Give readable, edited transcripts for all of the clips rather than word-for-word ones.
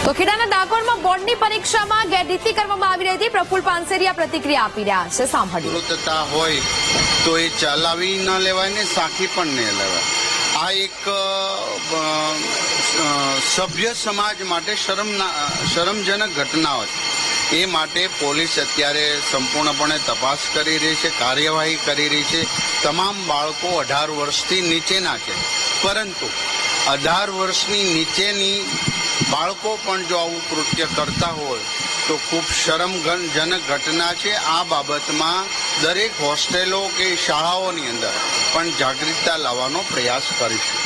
તો ખેડાના ડાકોરમાં બોર્ડની પરીક્ષામાં ગેરરીતિ કરવામાં આવી રહી હતી. પ્રફુલ પાનસેરિયા પ્રતિક્રિયા આપી રહ્યા છે, સાંભળ્યું. વૃત્તતા હોય તો એ ચલાવી ન લેવાય ને સાખી પણ ન લેવાય. આ એક સભ્ય સમાજ માટે શરમજનક ઘટનાઓ છે. એ માટે પોલીસ અત્યારે સંપૂર્ણપણે તપાસ કરી રહી છે, કાર્યવાહી કરી રહી છે. તમામ બાળકો 18 વર્ષથી નીચેના છે, પરંતુ 18 વર્ષની નીચેની બાળકો પણ જો આવું કૃત્ય કરતા હોય તો ખૂબ શરમજનક ઘટના છે. આ બાબતમાં દરેક હોસ્ટેલો કે શાળાઓની અંદર પણ જાગૃતતા લાવવાનો પ્રયાસ કરીશું.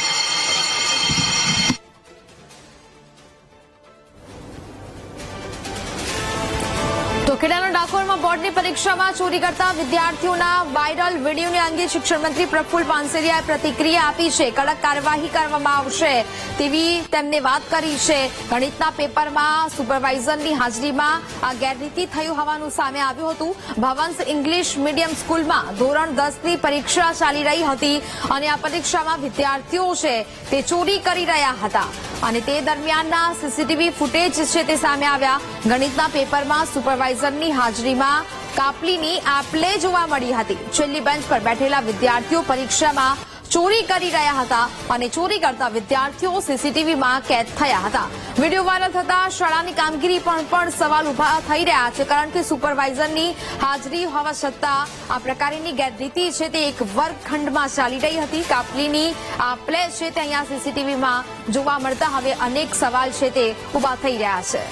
તો ખેડાના ડાકોરમાં બોર્ડની પરીક્ષામાં ચોરી કરતા વિદ્યાર્થીઓના વાયરલ વિડીયોને અંગે શિક્ષણ મંત્રી પ્રફુલ પાનસેરિયાએ પ્રતિક્રિયા આપી છે. કડક કાર્યવાહી કરવામાં આવશે તેવી તેમને વાત કરી છે. ગણિતના પેપરમાં સુપરવાઇઝરની હાજરીમાં આ ગેરરીતિ થયું હોવાનું સામે આવ્યું હતું. ભવંસ ઇંગ્લિશ મીડિયમ સ્કૂલમાં ધોરણ 10ની પરીક્ષા ચાલી રહી હતી અને આ પરીક્ષામાં વિદ્યાર્થીઓ છે તે ચોરી કરી રહ્યા હતા અને તે દરમિયાનના સીસીટીવી ફૂટેજ છે તે સામે આવ્યા. ગણિતના પેપરમાં સુપરવાઇઝરની હાજરીમાં કાપલીની આપલે જોવા મળી હતી. છેલ્લી બેન્ચ પર બેઠેલા વિદ્યાર્થીઓ પરીક્ષામાં ચોરી કરી રહ્યા હતા અને ચોરી કરતા વિદ્યાર્થીઓ સીસીટીવીમાં કેદ થયા હતા. વિડીયો વાયરલ થતા શાળાની કામગીરી પણ સવાલ ઉભા થઈ રહ્યા છે, કારણ કે સુપરવાઇઝરની હાજરી હોવા છતાં આ પ્રકારની ગેરરીતિ છે તે એક વર્ગખંડમાં ચાલી રહી હતી. કાપલીની આપલે છે તે અહીંયા સીસીટીવીમાં જોવા મળતા હવે અનેક સવાલ છે તે ઉભા થઈ રહ્યા છે.